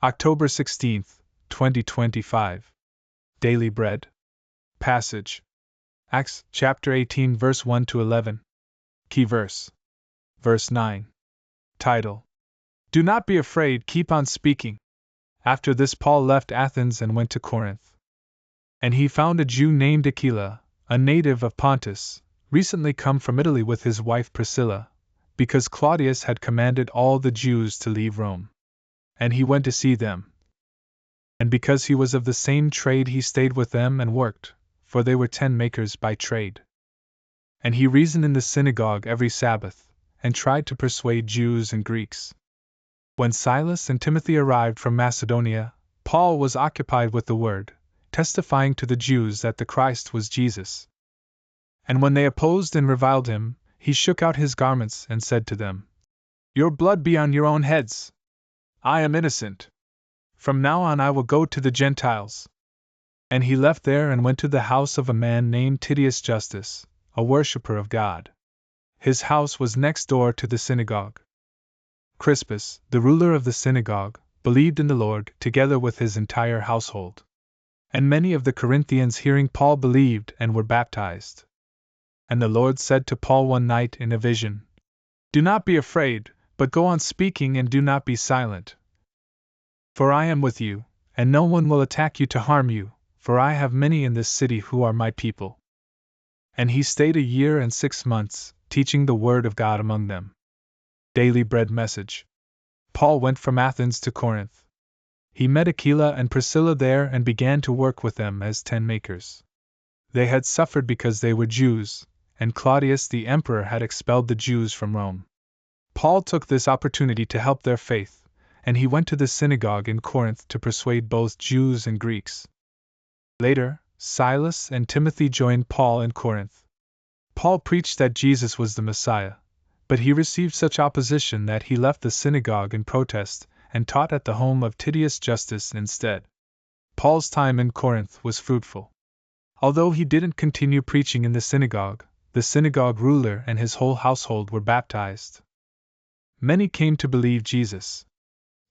October 16, 2025. Daily Bread. Passage: Acts chapter 18, verse 1 to 11. Key verse: Verse 9. Title: Do not be afraid, keep on speaking. After this, Paul left Athens and went to Corinth. And he found a Jew named Aquila, a native of Pontus, recently come from Italy with his wife Priscilla, because Claudius had commanded all the Jews to leave Rome. And he went to see them. And because he was of the same trade, he stayed with them and worked, for they were tentmakers by trade. And he reasoned in the synagogue every Sabbath, and tried to persuade Jews and Greeks. When Silas and Timothy arrived from Macedonia, Paul was occupied with the word, testifying to the Jews that the Christ was Jesus. And when they opposed and reviled him, he shook out his garments and said to them, Your blood be on your own heads. I am innocent. From now on I will go to the Gentiles. And he left there and went to the house of a man named Titius Justus, a worshipper of God. His house was next door to the synagogue. Crispus, the ruler of the synagogue, believed in the Lord together with his entire household. And many of the Corinthians hearing Paul believed and were baptized. And the Lord said to Paul one night in a vision, Do not be afraid, but go on speaking and do not be silent. For I am with you, and no one will attack you to harm you, for I have many in this city who are my people. And he stayed 1 year and 6 months, teaching the word of God among them. Daily Bread message. Paul went from Athens to Corinth. He met Aquila and Priscilla there and began to work with them as tentmakers. They had suffered because they were Jews, and Claudius the emperor had expelled the Jews from Rome. Paul took this opportunity to help their faith, and he went to the synagogue in Corinth to persuade both Jews and Greeks. Later, Silas and Timothy joined Paul in Corinth. Paul preached that Jesus was the Messiah, but he received such opposition that he left the synagogue in protest and taught at the home of Titius Justus instead. Paul's time in Corinth was fruitful. Although he didn't continue preaching in the synagogue ruler and his whole household were baptized. Many came to believe Jesus.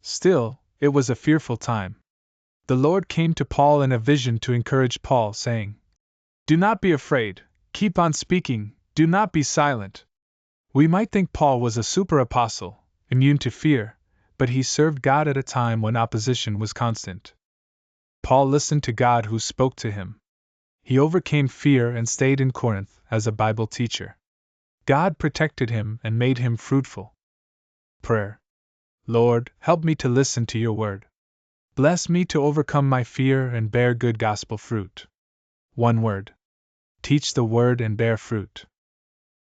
Still, it was a fearful time. The Lord came to Paul in a vision to encourage Paul, saying, Do not be afraid, keep on speaking, do not be silent. We might think Paul was a super apostle, immune to fear, but he served God at a time when opposition was constant. Paul listened to God who spoke to him. He overcame fear and stayed in Corinth as a Bible teacher. God protected him and made him fruitful. Prayer. Lord, help me to listen to your word. Bless me to overcome my fear and bear good gospel fruit. One word. Teach the word and bear fruit.